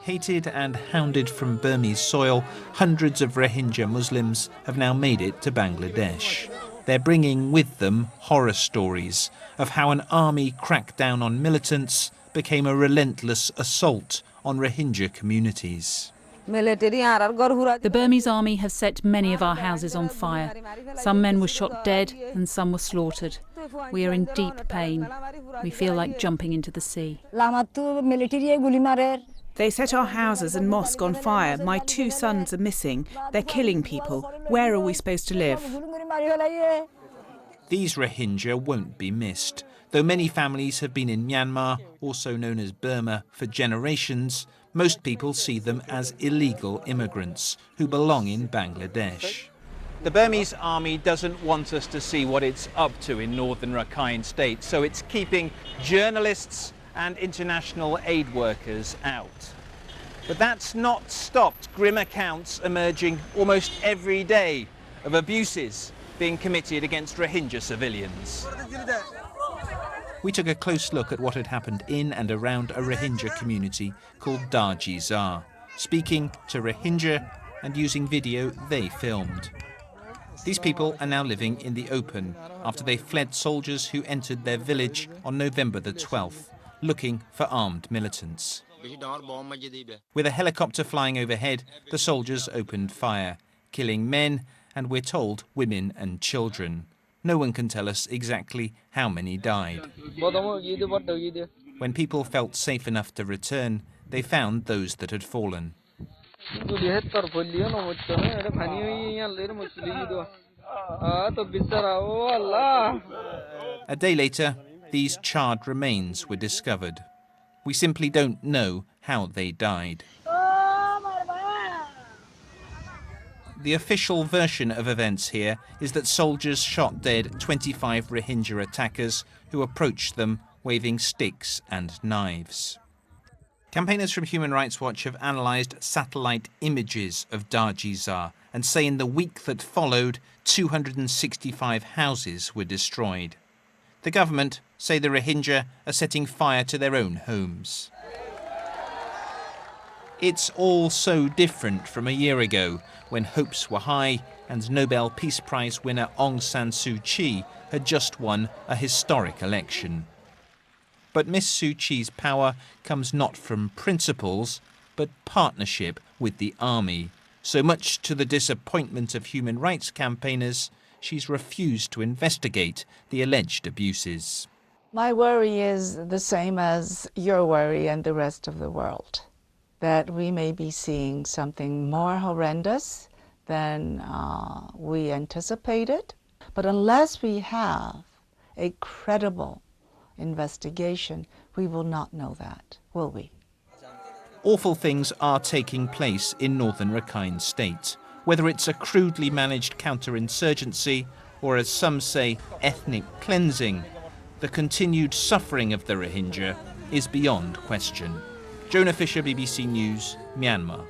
Hated and hounded from Burmese soil, hundreds of Rohingya Muslims have now made it to Bangladesh. They're bringing with them horror stories of how an army crackdown on militants became a relentless assault on Rohingya communities. The Burmese army have set many of our houses on fire. Some men were shot dead and some were slaughtered. We are in deep pain. We feel like jumping into the sea. They set our houses and mosque on fire. My 2 sons are missing. They're killing people. Where are we supposed to live? These Rohingya won't be missed. Though many families have been in Myanmar, also known as Burma, for generations, most people see them as illegal immigrants who belong in Bangladesh. The Burmese army doesn't want us to see what it's up to in northern Rakhine State, so it's keeping journalists and international aid workers out. But that's not stopped grim accounts emerging almost every day of abuses being committed against Rohingya civilians. We took a close look at what had happened in and around a Rohingya community called Darjizar, speaking to Rohingya and using video they filmed. These people are now living in the open after they fled soldiers who entered their village on November the 12th, looking for armed militants. With a helicopter flying overhead, the soldiers opened fire, killing men and, we're told, women and children. No one can tell us exactly how many died. When people felt safe enough to return, they found those that had fallen. A day later, these charred remains were discovered. We simply don't know how they died. The official version of events here is that soldiers shot dead 25 Rohingya attackers who approached them waving sticks and knives. Campaigners from Human Rights Watch have analysed satellite images of Darjizar and say in the week that followed, 265 houses were destroyed. The government say the Rohingya are setting fire to their own homes. It's all so different from a year ago, when hopes were high and Nobel Peace Prize winner Aung San Suu Kyi had just won a historic election. But Miss Suu Kyi's power comes not from principles, but partnership with the army. So much to the disappointment of human rights campaigners, she's refused to investigate the alleged abuses. My worry is the same as your worry and the rest of the world, that we may be seeing something more horrendous than we anticipated. But unless we have a credible investigation, we will not know that, will we? Awful things are taking place in northern Rakhine State, whether it's a crudely managed counterinsurgency or, as some say, ethnic cleansing. The continued suffering of the Rohingya is beyond question. Jonah Fisher, BBC News, Myanmar.